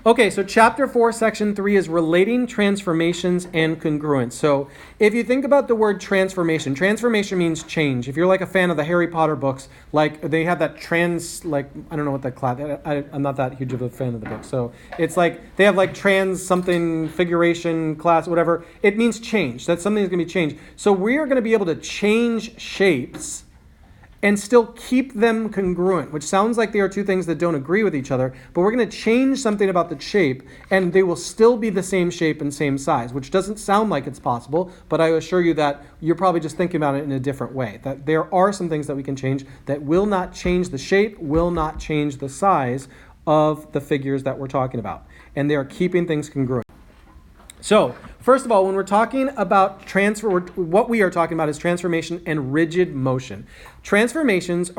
Okay, so chapter 4, section 3 is relating transformations and congruence. So if you think about the word transformation, transformation means change. If you're like a fan of the Harry Potter books, like they have that I don't know what that class, I'm not that huge of a fan of the book. So it's like they have like trans something figuration class, whatever. It means change. That's something that's going to be changed. So we are going to be able to change shapes and still keep them congruent, which sounds like they are two things that don't agree with each other, but we're going to change something about the shape, and they will still be the same shape and same size, which doesn't sound like it's possible, but I assure you that you're probably just thinking about it in a different way, that there are some things that we can change that will not change the shape, will not change the size of the figures that we're talking about, and they are keeping things congruent. So, first of all, when we're talking about what we are talking about is transformation and rigid motion. Transformations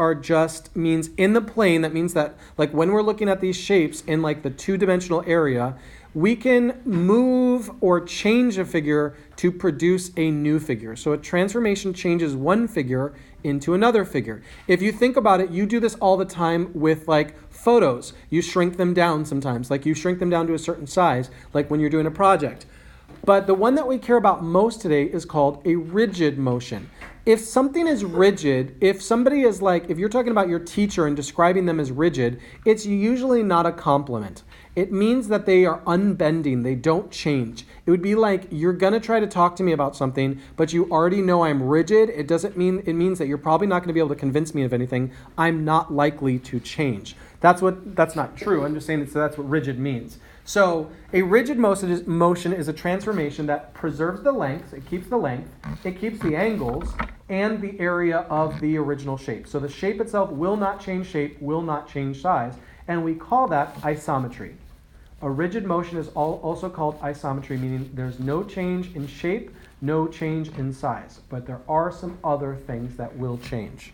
means in the plane. That means that like when we're looking at these shapes in like the two-dimensional area, we can move or change a figure to produce a new figure. So a transformation changes one figure into another figure. If you think about it, you do this all the time with like photos. You shrink them down sometimes, like you shrink them down to a certain size, like when you're doing a project. But the one that we care about most today is called a rigid motion. If something is rigid, if you're talking about your teacher and describing them as rigid, it's usually not a compliment. It means that they are unbending, they don't change. It would be like you're going to try to talk to me about something, but you already know I'm rigid. It means that you're probably not going to be able to convince me of anything. I'm not likely to change. That's not true. I'm just saying that's what rigid means. So a rigid motion is a transformation that preserves the length, it keeps the angles, and the area of the original shape. So the shape itself will not change shape, will not change size, and we call that isometry. A rigid motion is also called isometry, meaning there's no change in shape, no change in size, but there are some other things that will change.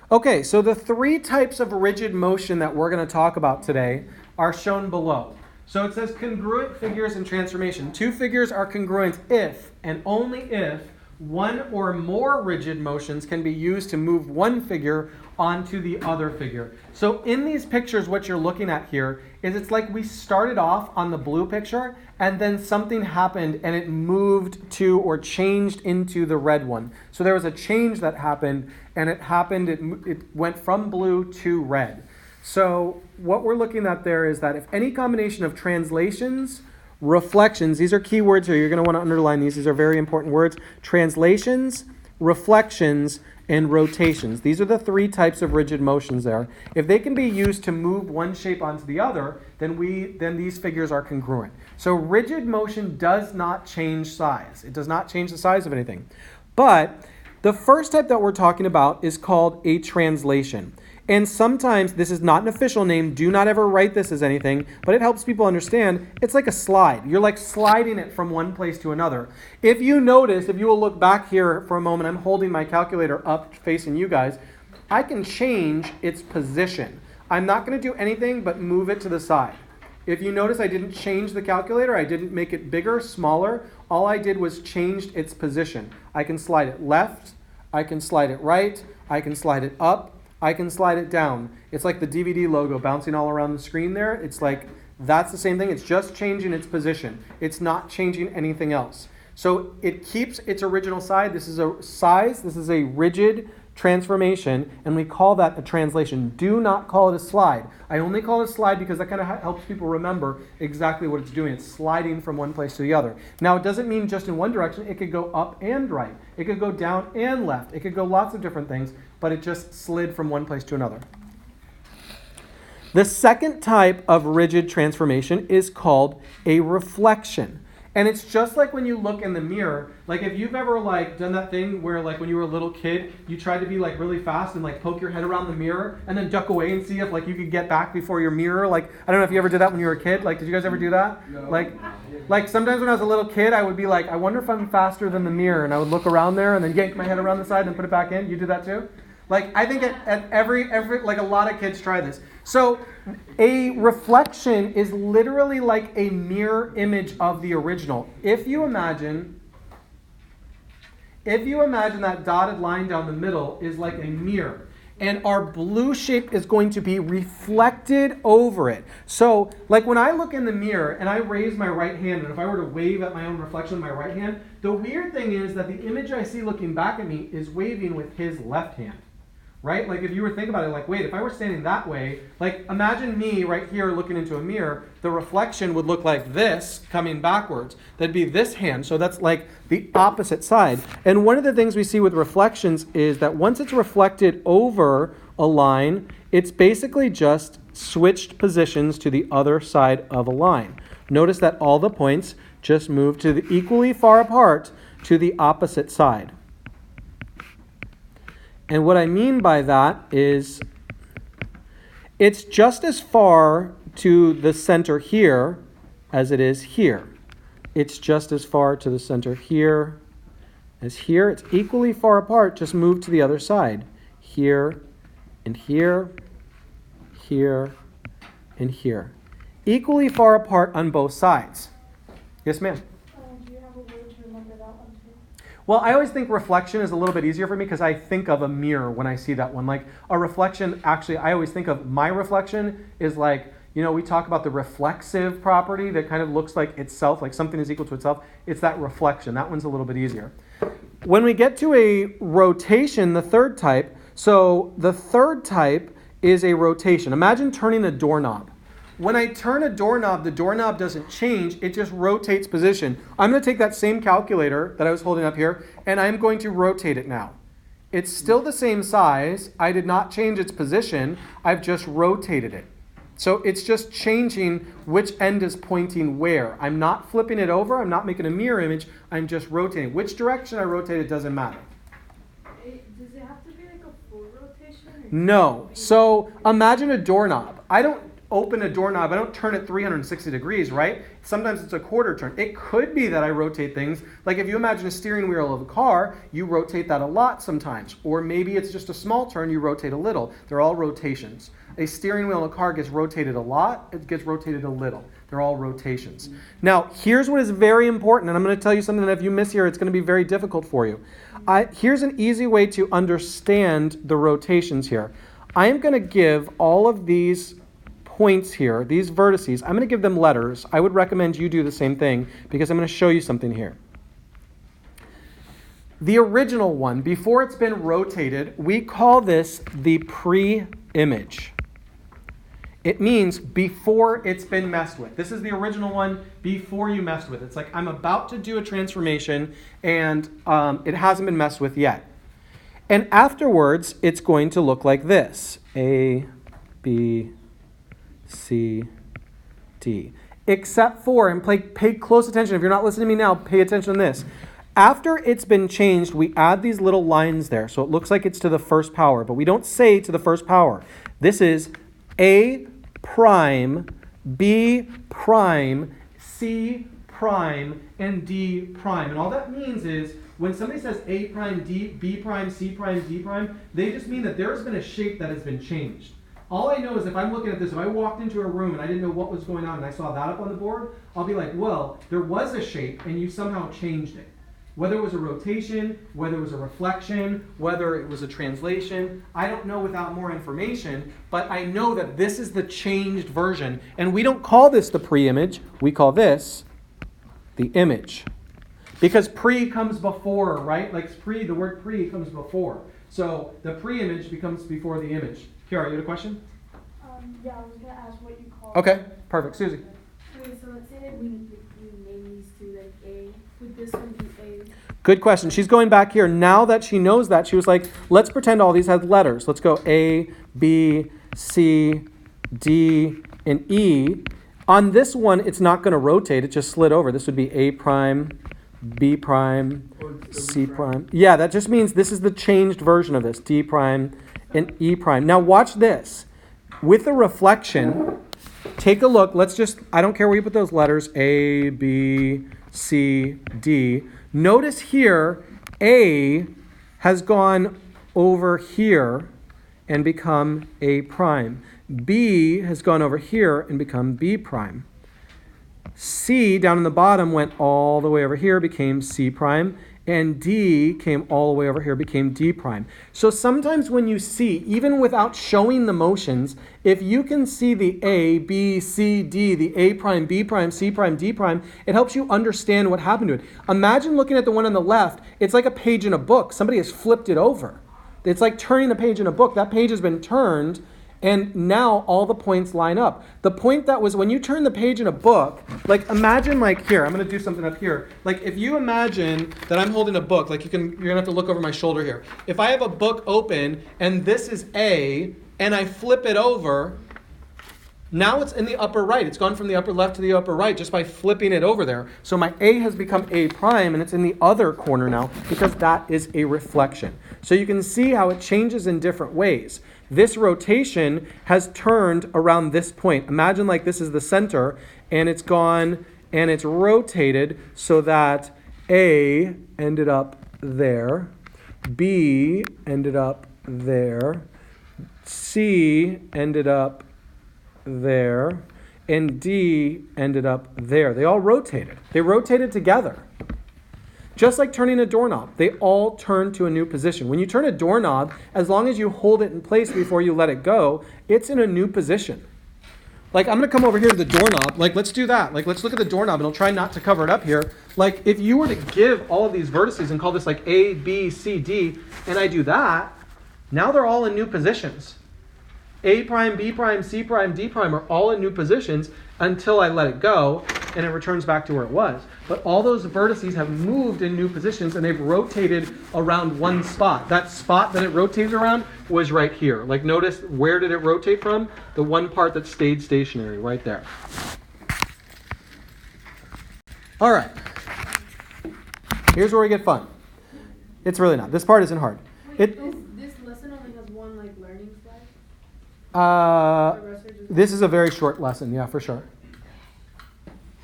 Okay, so the three types of rigid motion that we're going to talk about today are shown below. So it says congruent figures and transformation. Two figures are congruent if and only if one or more rigid motions can be used to move one figure onto the other figure. So in these pictures, what you're looking at here is it's like we started off on the blue picture and then something happened and it moved to or changed into the red one. So there was a change that happened and it went from blue to red. So what we're looking at there is that if any combination of translations, reflections, these are key words here, you're going to want to underline these are very important words. Translations, reflections, and rotations. These are the three types of rigid motions there. If they can be used to move one shape onto the other, then these figures are congruent. So rigid motion does not change size. It does not change the size of anything. But the first type that we're talking about is called a translation. And sometimes, this is not an official name, do not ever write this as anything, but it helps people understand, it's like a slide. You're like sliding it from one place to another. If you notice, if you will look back here for a moment, I'm holding my calculator up facing you guys, I can change its position. I'm not going to do anything but move it to the side. If you notice, I didn't change the calculator, I didn't make it bigger, smaller, all I did was change its position. I can slide it left, I can slide it right, I can slide it up, I can slide it down. It's like the DVD logo bouncing all around the screen there. It's like, that's the same thing. It's just changing its position. It's not changing anything else. So it keeps its original size. This is a rigid transformation, and we call that a translation. Do not call it a slide. I only call it a slide because that kind of helps people remember exactly what it's doing. It's sliding from one place to the other. Now, it doesn't mean just in one direction. It could go up and right. It could go down and left. It could go lots of different things, but it just slid from one place to another. The second type of rigid transformation is called a reflection. And it's just like when you look in the mirror, like if you've ever like done that thing where like when you were a little kid, you tried to be like really fast and like poke your head around the mirror and then duck away and see if like you could get back before your mirror. Like, I don't know if you ever did that when you were a kid. Like, did you guys ever do that? No. Like sometimes when I was a little kid, I would be like, I wonder if I'm faster than the mirror. And I would look around there and then yank my head around the side and put it back in. You do that too? Like, I think at every like a lot of kids try this. So a reflection is literally like a mirror image of the original. If you imagine that dotted line down the middle is like a mirror, and our blue shape is going to be reflected over it. So, like when I look in the mirror and I raise my right hand, and if I were to wave at my own reflection with my right hand, the weird thing is that the image I see looking back at me is waving with his left hand. Right? Like if you were thinking about it, like, wait, if I were standing that way, like imagine me right here looking into a mirror, the reflection would look like this coming backwards. That'd be this hand. So that's like the opposite side. And one of the things we see with reflections is that once it's reflected over a line, it's basically just switched positions to the other side of a line. Notice that all the points just move to the equally far apart to the opposite side. And what I mean by that is it's just as far to the center here as it is here. It's just as far to the center here as here. It's equally far apart, just move to the other side. Here and here, here and here. Equally far apart on both sides. Yes, ma'am? Do you have a way to remember that one too? Well, I always think reflection is a little bit easier for me because I think of a mirror when I see that one. Like a reflection, actually, I always think of my reflection is like, you know, we talk about the reflexive property that kind of looks like itself, like something is equal to itself. It's that reflection. That one's a little bit easier. When we get to a rotation, the third type, so the third type is a rotation. Imagine turning a doorknob. When I turn a doorknob, the doorknob doesn't change, it just rotates position. I'm going to take that same calculator that I was holding up here, and I'm going to rotate it now. It's still the same size. I did not change its position. I've just rotated it. So it's just changing which end is pointing where. I'm not flipping it over. I'm not making a mirror image. I'm just rotating. Which direction I rotate it doesn't matter. Does it have to be like a full rotation? No. So imagine a doorknob. I don't open a doorknob, I don't turn it 360 degrees, right? Sometimes it's a quarter turn. It could be that I rotate things. Like if you imagine a steering wheel of a car, you rotate that a lot sometimes. Or maybe it's just a small turn, you rotate a little. They're all rotations. A steering wheel in a car gets rotated a lot, it gets rotated a little. They're all rotations. Now, here's what is very important, and I'm going to tell you something that if you miss here, it's going to be very difficult for you. Here's an easy way to understand the rotations here. I am going to give all of these points here, these vertices, I'm going to give them letters. I would recommend you do the same thing because I'm going to show you something here. The original one, before it's been rotated, we call this the pre-image. It means before it's been messed with. This is the original one before you messed with it. It's like I'm about to do a transformation and it hasn't been messed with yet. And afterwards, it's going to look like this. A, B, C, D. Except for, and pay close attention. If you're not listening to me now, pay attention to this. After it's been changed, we add these little lines there. So it looks like it's to the first power, but we don't say to the first power. This is A prime, B prime, C prime, and D prime. And all that means is when somebody says A prime, D, B prime, C prime, D prime, they just mean that there's been a shape that has been changed. All I know is if I'm looking at this, if I walked into a room and I didn't know what was going on and I saw that up on the board, I'll be like, well, there was a shape and you somehow changed it. Whether it was a rotation, whether it was a reflection, whether it was a translation, I don't know without more information, but I know that this is the changed version. And we don't call this the pre-image, we call this the image. Because pre comes before, right? Like the word pre comes before. So the pre-image becomes before the image. Kiara, you had a question? Yeah, I was going to ask what you call Okay, perfect. Susie. Okay, so let's say that we name these two like A. Would this one be A? Good question. She's going back here. Now that she knows that, she was like, let's pretend all these have letters. Let's go A, B, C, D, and E. On this one, it's not going to rotate. It just slid over. This would be A prime, B prime, C prime. Yeah, that just means this is the changed version of this. D prime and E prime. Now watch this. With the reflection, take a look. I don't care where you put those letters, A, B, C, D. Notice here, A has gone over here and become A prime. B has gone over here and become B prime. C down in the bottom went all the way over here, became C prime. and D came all the way over here, became D prime. So sometimes when you see, even without showing the motions, if you can see the A, B, C, D, the A prime, B prime, C prime, D prime, it helps you understand what happened to it. Imagine looking at the one on the left. It's like a page in a book. Somebody has flipped it over. It's like turning a page in a book. That page has been turned, and now all the points line up. The point that was when you turn the page in a book, like imagine like here, I'm going to do something up here. Like if you imagine that I'm holding a book, like you're going to have to look over my shoulder here. If I have a book open and this is A and I flip it over, now it's in the upper right. It's gone from the upper left to the upper right just by flipping it over there. So my A has become A prime and it's in the other corner now because that is a reflection. So you can see how it changes in different ways. This rotation has turned around this point. Imagine like this is the center and it's gone and it's rotated so that A ended up there, B ended up there, C ended up there, and D ended up there. They all rotated. They rotated together. Just like turning a doorknob, they all turn to a new position. When you turn a doorknob, as long as you hold it in place before you let it go, it's in a new position. Like, I'm going to come over here to the doorknob. Like, let's do that. Like, let's look at the doorknob, and I'll try not to cover it up here. Like, if you were to give all of these vertices and call this like A, B, C, D, and I do that, now they're all in new positions. A prime, B prime, C prime, D prime are all in new positions until I let it go and it returns back to where it was. But all those vertices have moved in new positions and they've rotated around one spot. That spot that it rotated around was right here. Like notice, where did it rotate from? The one part that stayed stationary, right there. All right. Here's where we get fun. It's really not. This part isn't hard. This lesson only has one like learning slide? This is a very short lesson, yeah, for sure.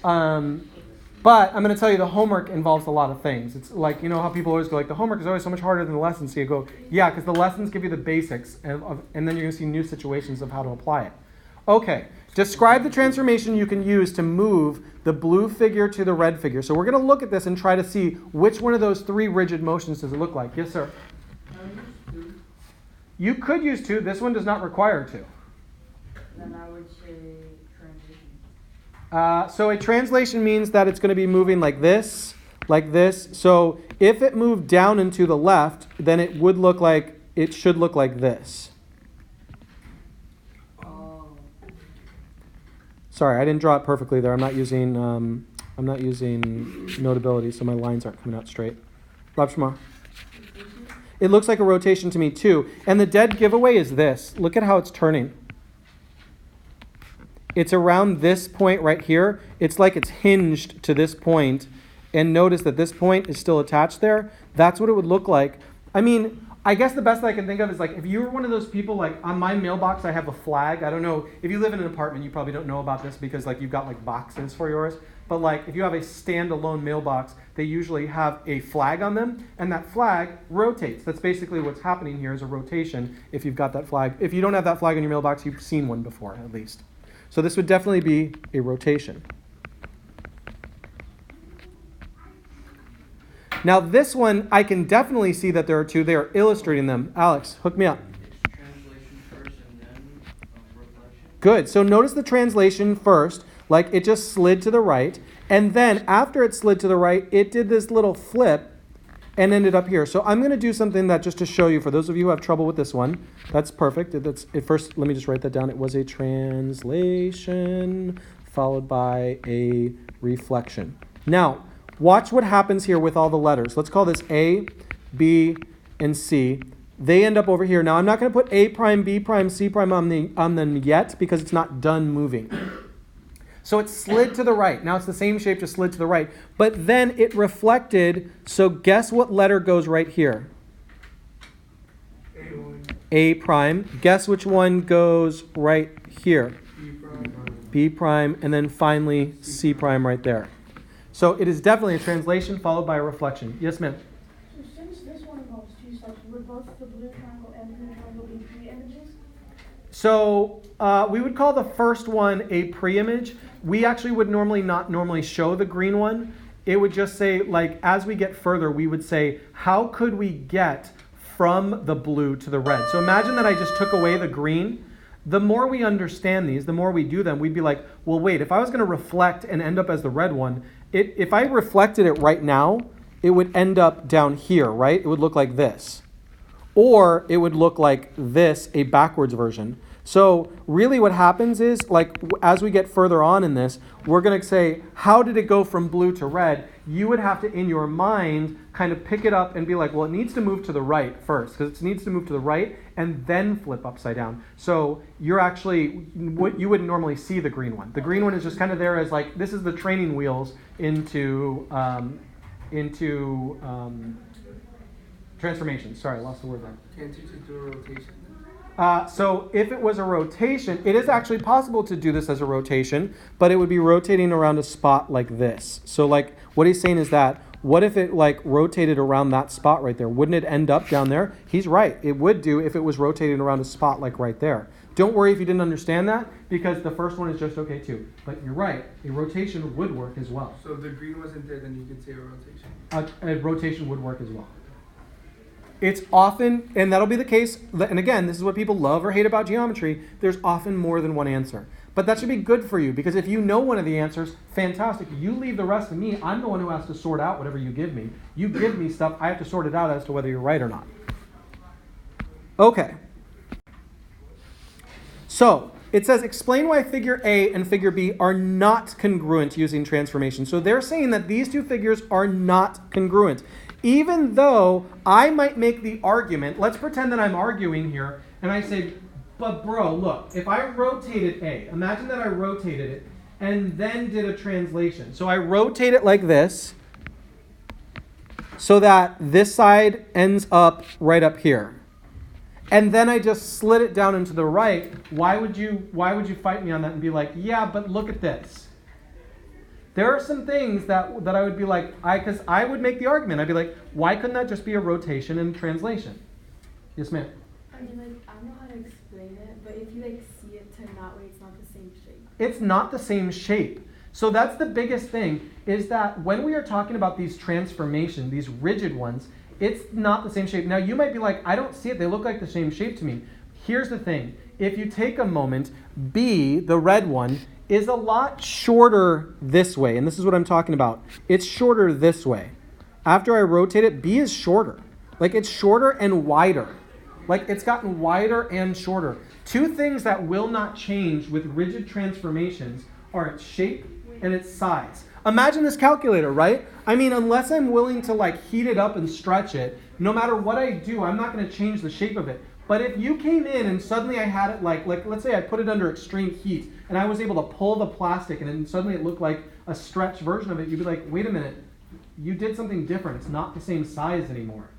But I'm going to tell you the homework involves a lot of things. It's like, you know how people always go like, the homework is always so much harder than the lessons. So you go, yeah, because the lessons give you the basics, and then you're going to see new situations of how to apply it. Okay, describe the transformation you can use to move the blue figure to the red figure. So we're going to look at this and try to see which one of those three rigid motions does it look like. Yes, sir? You could use two. This one does not require two. Then I would say transition. So a translation means that it's going to be moving like this. So if it moved down and to the left, then it should look like this. Oh. Sorry, I didn't draw it perfectly there. I'm not using Notability, so my lines aren't coming out straight. Rob Shamar. It looks like a rotation to me too. And the dead giveaway is this. Look at how it's turning. It's around this point right here. It's like it's hinged to this point. And notice that this point is still attached there. That's what it would look like. I mean, I guess the best I can think of is like if you were one of those people, like on my mailbox I have a flag. I don't know, if you live in an apartment you probably don't know about this because like you've got like boxes for yours. But like if you have a standalone mailbox, they usually have a flag on them, and that flag rotates. That's basically what's happening here is a rotation if you've got that flag. If you don't have that flag on your mailbox, you've seen one before at least. So this would definitely be a rotation. Now this one, I can definitely see that there are two. They are illustrating them. Alex, hook me up. It's translation first and then reflection. Good. So notice the translation first, like it just slid to the right. And then after it slid to the right, it did this little flip and ended up here. So I'm going to do something that just to show you, for those of you who have trouble with this one, that's perfect. First, let me just write that down. It was a translation followed by a reflection. Now, watch what happens here with all the letters. Let's call this A, B, and C. They end up over here. Now, I'm not going to put A prime, B prime, C prime on them yet because it's not done moving. So it slid to the right. Now it's the same shape, just slid to the right. But then it reflected. So guess what letter goes right here? A prime. Guess which one goes right here? B prime. And then finally C prime right there. So it is definitely a translation followed by a reflection. Yes, ma'am? So since this one involves two steps, would both the blue triangle and the green triangle be pre-images? So we would call the first one a pre-image. We actually would not normally show the green one. it would just say, like, as we get further, we would say, how could we get from the blue to the red? So imagine that I just took away the green. The more we understand these, the more we do them, we'd be like, well, wait, if I was going to reflect and end up as the red one, if I reflected it right now, it would end up down here, right? It would look like this. Or it would look like this, a backwards version. So really what happens is, like, as we get further on in this, we're going to say, how did it go from blue to red? You would have to, in your mind, kind of pick it up and be like, well, it needs to move to the right first, because it needs to move to the right and then flip upside down. So you're actually, you wouldn't normally see the green one. The green one is just kind of there as like, this is the training wheels into transformation. Sorry, I lost the word there. Can't you just do a rotation? So if it was a rotation, it is actually possible to do this as a rotation, but it would be rotating around a spot like this. So like what he's saying is that, what if it like rotated around that spot right there? Wouldn't it end up down there? He's right. It would do if it was rotating around a spot like right there. Don't worry if you didn't understand that, because the first one is just okay too. But you're right. A rotation would work as well. So if the green wasn't there, then you could say a rotation. A rotation would work as well. It's often, and that'll be the case, and again, this is what people love or hate about geometry, there's often more than one answer. But that should be good for you, because if you know one of the answers, fantastic. You leave the rest to me. I'm the one who has to sort out whatever you give me. You give me stuff, I have to sort it out as to whether you're right or not. Okay. So, it says, explain why figure A and figure B are not congruent using transformation. So they're saying that these two figures are not congruent. Even though I might make the argument, let's pretend that I'm arguing here, and I say, but bro, look, if I rotated A, imagine that I rotated it, and then did a translation. So I rotate it like this, so that this side ends up right up here. And then I just slid it down into the right. Why would you fight me on that and be like, yeah, but look at this? There are some things that I would be like, because I would make the argument. I'd be like, why couldn't that just be a rotation and translation? Yes, ma'am. I mean, like, I don't know how to explain it, but if you like see it turned that way, it's not the same shape. It's not the same shape. So that's the biggest thing, is that when we are talking about these transformation, these rigid ones, it's not the same shape. Now you might be like, I don't see it. They look like the same shape to me. Here's the thing. If you take a moment, B, the red one, is a lot shorter this way. And this is what I'm talking about. It's shorter this way. After I rotate it, B is shorter. Like it's shorter and wider. Like it's gotten wider and shorter. Two things that will not change with rigid transformations are its shape and its size. Imagine this calculator, right? I mean, unless I'm willing to like heat it up and stretch it, no matter what I do, I'm not going to change the shape of it. But if you came in and suddenly I had it like let's say I put it under extreme heat and I was able to pull the plastic and then suddenly it looked like a stretched version of it, you'd be like, wait a minute, you did something different. It's not the same size anymore.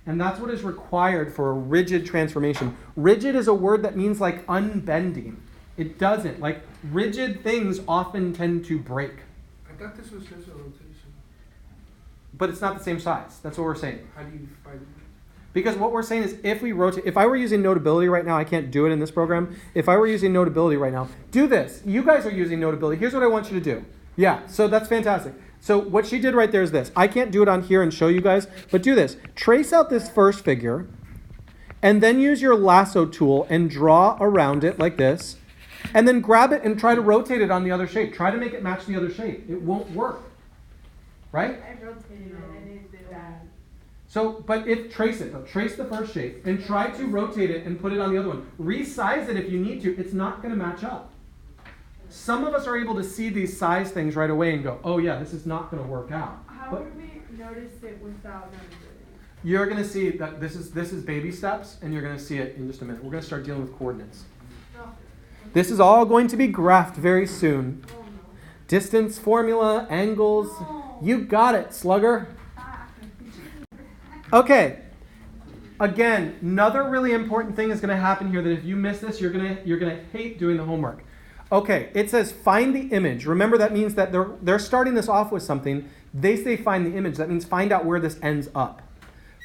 And that's what is required for a rigid transformation. Rigid is a word that means like unbending. It doesn't. Like rigid things often tend to break. I thought this was just a rotation. But it's not the same size. That's what we're saying. How do you find it? Because what we're saying is if we rotate, if I were using Notability right now, I can't do it in this program. If I were using Notability right now, do this. You guys are using Notability. Here's what I want you to do. Yeah, so that's fantastic. So what she did right there is this. I can't do it on here and show you guys, but do this. Trace out this first figure, and then use your lasso tool and draw around it like this, and then grab it and try to rotate it on the other shape. Try to make it match the other shape. It won't work. Right? I rotated it and it did that. So, but trace it though. Trace the first shape and try to rotate it and put it on the other one. Resize it if you need to. It's not going to match up. Some of us are able to see these size things right away and go, oh yeah, this is not going to work out. How But would we notice it without Notability? you're going to see that this is baby steps, and you're going to see it in just a minute. We're going to start dealing with coordinates. Oh. This is all going to be graphed very soon. Oh no. Distance formula, angles. You got it, slugger. Okay. Again, another really important thing is going to happen here that if you miss this, you're going to hate doing the homework. Okay, it says find the image. Remember that means that they're starting this off with something. They say find the image. That means find out where this ends up.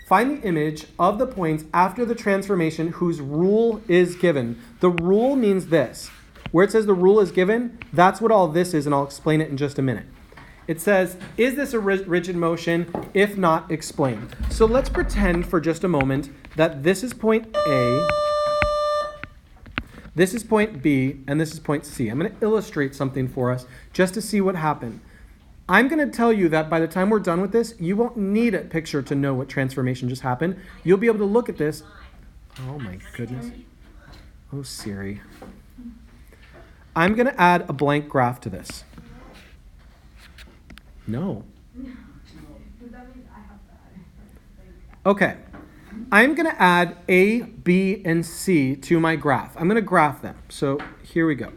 Find the image of the points after the transformation whose rule is given. The rule means this. Where it says the rule is given, that's what all this is, and I'll explain it in just a minute. It says, is this a rigid motion? If not, explain. So let's pretend for just a moment that this is point A, this is point B, and this is point C. I'm going to illustrate something for us just to see what happened. I'm going to tell you that by the time we're done with this, you won't need a picture to know what transformation just happened. You'll be able to look at this. Oh my goodness. Oh, Siri. I'm going to add a blank graph to this. No. Okay. I'm going to add A, B, and C to my graph. I'm going to graph them. So here we go.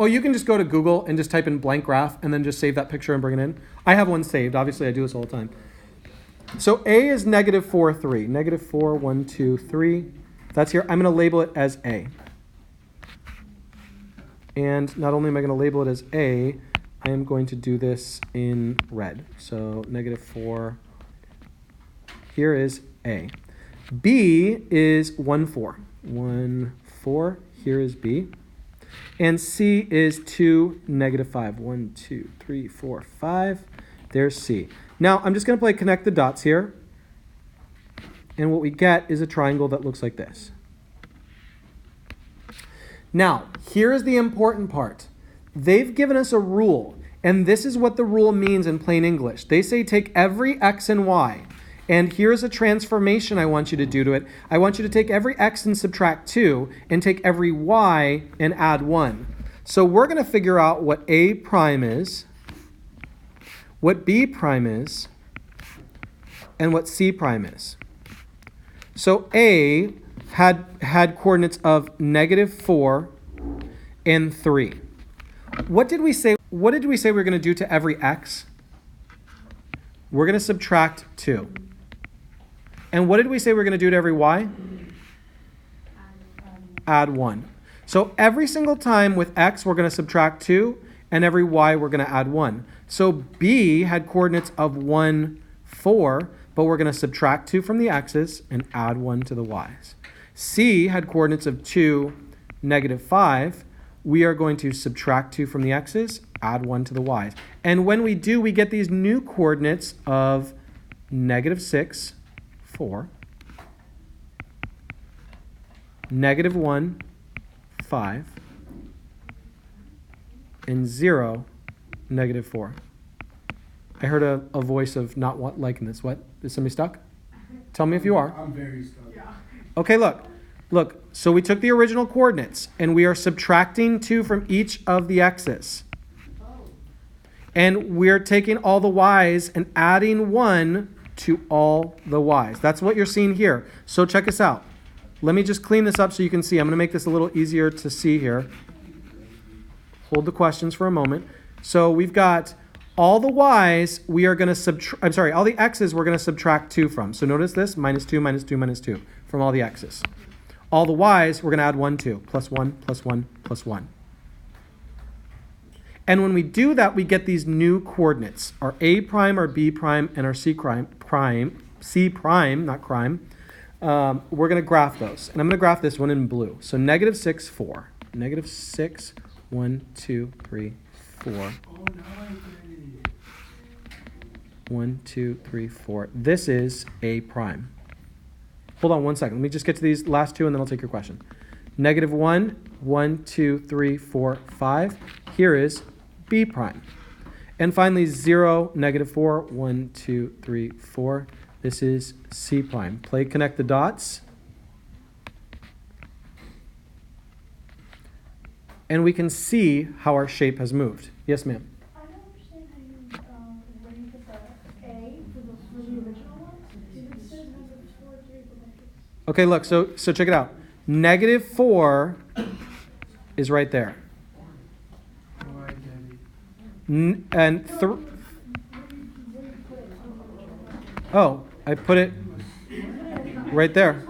You can just go to Google and just type in blank graph and then just save that picture and bring it in. I have one saved. Obviously, I do this all the time. So A is negative 4, 3. Negative 4, 1, 2, 3. That's here. I'm going to label it as A. And not only am I going to label it as A, I am going to do this in red. So negative 4. Here is A. B is 1, 4. 1, 4. Here is B. And C is 2, negative 5. 1, 2, 3, 4, 5. There's C. Now, I'm just going to play connect the dots here. And what we get is a triangle that looks like this. Now, here is the important part. They've given us a rule, and this is what the rule means in plain English. They say take every x and y, and here's a transformation I want you to do to it. I want you to take every x and subtract 2, and take every y and add 1. So we're going to figure out what A prime is, what B prime is, and what C prime is. So A had coordinates of negative 4 and 3. What did we say we were going to do to every x? We're going to subtract 2. And what did we say we're going to do to every y? Add 1. So every single time with x, we're going to subtract 2, and every y, we're going to add 1. So B had coordinates of 1, 4, but we're going to subtract 2 from the x's and add 1 to the y's. C had coordinates of 2, negative 5. We are going to subtract 2 from the x's, add 1 to the y's. And when we do, we get these new coordinates of negative 6, 4, negative 1, 5, and 0, negative 4. I heard a voice of not liking this. What? Is somebody stuck? Tell me if you are. I'm very stuck. Yeah. Okay, look. So we took the original coordinates, and we are subtracting 2 from each of the x's. And we're taking all the y's and adding 1 to all the y's. That's what you're seeing here. So check us out. Let me just clean this up so you can see. I'm going to make this a little easier to see here. Hold the questions for a moment. So we've got all the y's we are going to all the x's we're going to subtract 2 from. So notice this, minus 2, minus 2, minus 2 from all the x's. All the y's we're going to add 1 to, plus 1, plus 1, plus 1. And when we do that, we get these new coordinates, our A prime, our B prime, and our C prime, not crime. We're going to graph those. And I'm going to graph this one in blue. So negative 6, 4. Negative 6, 1, 2, 3, 4. 1, 2, 3, 4. This is A prime. Hold on one second. Let me just get to these last two, and then I'll take your question. Negative 1, 1, 2, 3, 4, 5. Here is B prime. And finally, 0, negative 4, 1, 2, 3, 4. This is C prime. Play connect the dots. And we can see how our shape has moved. Yes, ma'am? I don't understand how you, where you put the A for the original ones. It says negative 4, 3, but Okay, look, so check it out. Negative 4 is right there. I put it right there.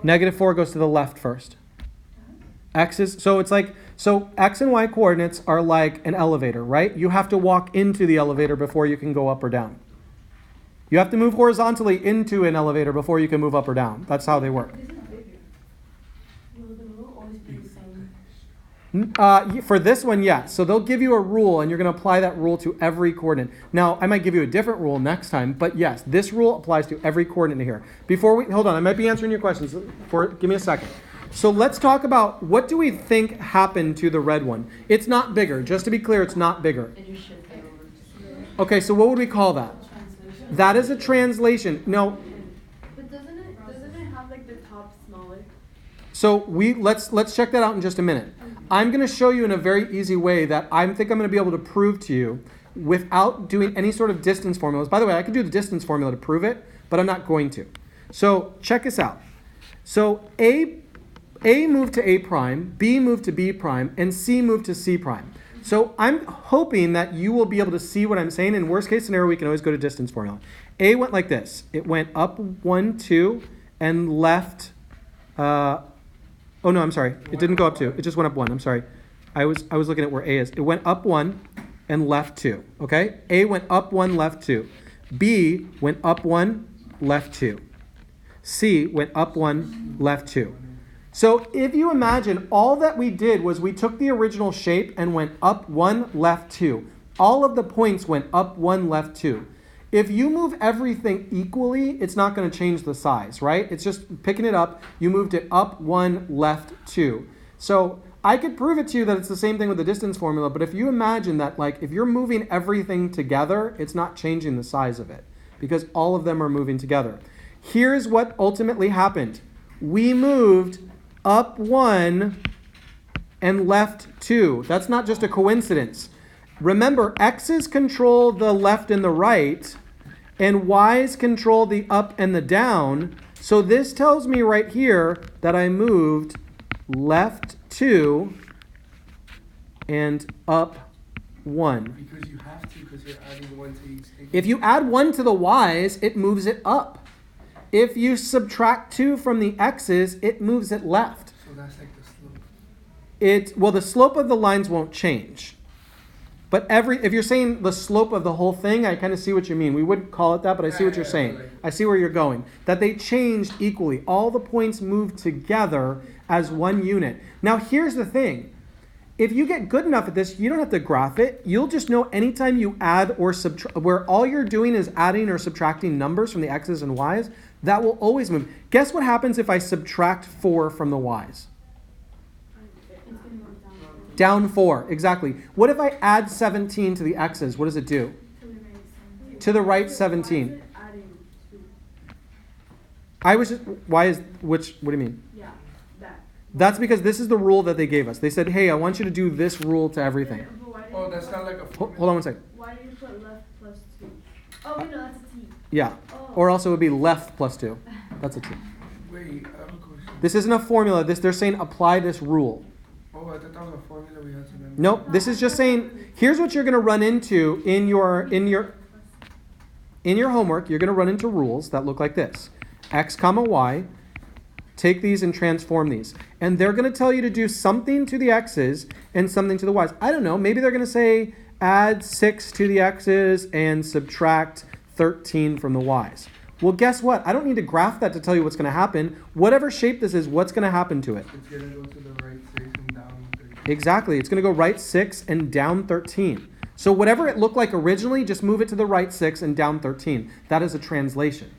Negative 4 goes to the left first. X and Y coordinates are like an elevator, right? You have to walk into the elevator before you can go up or down. You have to move horizontally into an elevator before you can move up or down. That's how they work. For this one, yes. So they'll give you a rule, and you're going to apply that rule to every coordinate. Now, I might give you a different rule next time, but yes, this rule applies to every coordinate here. Hold on, I might be answering your questions. Give me a second. So let's talk about what do we think happened to the red one. It's not bigger. Just to be clear, it's not bigger. And you shift it over to. Okay, so what would we call that? That is a translation. No. But doesn't it have like the top smaller? So let's check that out in just a minute. I'm going to show you in a very easy way that I think I'm going to be able to prove to you without doing any sort of distance formulas. By the way, I can do the distance formula to prove it, but I'm not going to. So check this out. So A moved to A prime, B moved to B prime, and C moved to C prime. So I'm hoping that you will be able to see what I'm saying. In worst case scenario, we can always go to distance formula. A went like this. It went up 1, 2, and left. Oh no, I'm sorry. It didn't go up 2. It just went up 1. I'm sorry. I was looking at where A is. It went up 1 and left 2. Okay? A went up 1, left 2. B went up 1, left 2. C went up 1, left 2. So if you imagine, all that we did was we took the original shape and went up 1, left 2. All of the points went up 1, left 2. If you move everything equally, it's not going to change the size, right? It's just picking it up. You moved it up 1, left 2. So I could prove it to you that it's the same thing with the distance formula, but if you imagine that, like, if you're moving everything together, it's not changing the size of it because all of them are moving together. Here's what ultimately happened. We moved up 1 and left 2. That's not just a coincidence. Remember, x's control the left and the right, and y's control the up and the down. So this tells me right here that I moved left 2 and up 1. Because you have to, because you're adding 1 to each thing. If you add 1 to the y's, it moves it up. If you subtract 2 from the x's, it moves it left. So that's like the slope. The slope of the lines won't change. But if you're saying the slope of the whole thing, I kind of see what you mean. We wouldn't call it that, but I see what you're saying. I see where you're going. That they changed equally. All the points moved together as one unit. Now, here's the thing. If you get good enough at this, you don't have to graph it. You'll just know anytime you add or subtract, where all you're doing is adding or subtracting numbers from the x's and y's, that will always move. Guess what happens if I subtract 4 from the y's? It's gonna go down. Down 4, exactly. What if I add 17 to the x's? What does it do? To the right 17. What do you mean? Yeah, that. That's because this is the rule that they gave us. They said, hey, I want you to do this rule to everything. Oh, that's not like a formula. Hold on one second. Why did you put left plus 2? Oh, wait, no, that's a T. Yeah. Oh. Or also it would be left plus 2. That's a T. Wait, I have a question. This isn't a formula. They're saying apply this rule. Oh, I thought that was a formula we had to remember. Nope. This is just saying, here's what you're going to run into in your homework. You're going to run into rules that look like this. X comma Y. Take these and transform these. And they're going to tell you to do something to the x's and something to the y's. I don't know. Maybe they're going to say add 6 to the x's and subtract 13 from the y's. Well, guess what? I don't need to graph that to tell you what's going to happen. Whatever shape this is, what's going to happen to it? It's going to go to the right 6 and down 13. Exactly. It's going to go right 6 and down 13. So whatever it looked like originally, just move it to the right 6 and down 13. That is a translation.